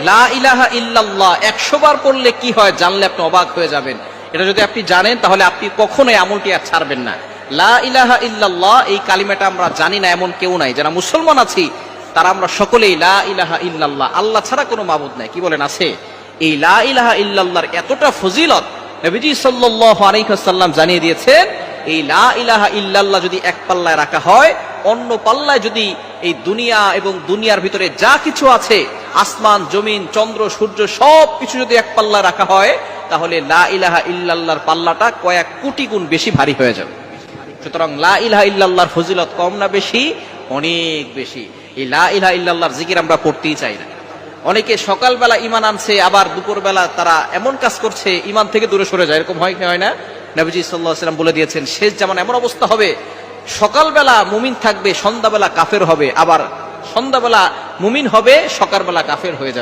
লা ইলাহা ইল্লাল্লাহ 100 বার পড়লে কি হয় জানলে আপনি অবাক হয়ে যাবেন। এটা যদি আপনি জানেন তাহলে আপনি কখনোই আমলটি আর ছাড়বেন না। লা ইলাহা ইল্লাল্লাহ এই কালিমাটা আমরা জানি না এমন কেউ নাই। যারা মুসলমান আছি তারা আমরা সকলেই লা ইলাহা ইল্লাল্লাহ, আল্লাহ ছাড়া কোনো মাবুদ নাই। কি বলেন আছে? এই লা ইলাহা ইল্লাল্লাহর এতটা ফজিলত নবীজি সাল্লাল্লাহু আলাইহি ওয়াসাল্লাম জানিয়ে দিয়েছেন। এই লা ইলাহা ইল্লাল্লাহ যদি এক পাল্লায় রাখা হয়, অন্য পাল্লায় যদি এই দুনিয়া এবং দুনিয়ার ভিতরে যা কিছু আছে, আসমান জমিন চন্দ্র সূর্য সব কিছু যদি এক পাল্লায় রাখা হয়, তাহলে লা ইলাহা ইল্লাল্লাহর পাল্লাটা কয়েক কোটি গুণ বেশি ভারী হয়ে যাবে। সুতরাং লা ইলাহা ইল্লাল্লাহর ফজিলত কম না বেশি? অনেক বেশি। এই লা ইলাহা ইল্লাল্লাহর জিকির আমরা পড়তেই চাই না। অনেকে সকালবেলা ঈমান আনছে, আবার দুপুরবেলা তারা এমন কাজ করছে ঈমান থেকে দূরে সরে যায়। এরকম হয় কি হয় না? নবীজি সাল্লাল্লাহু আলাইহি ওয়াসাল্লাম বলে দিয়েছেন, শেষ জামানে এমন অবস্থা হবে, সকালবেলা মুমিন থাকবে, সন্ধ্যাবেলা কাফের হবে, আবার সন্ধ্যাবেলা মুমিন হবে, সকালবেলা কাফের হয়ে যাবে।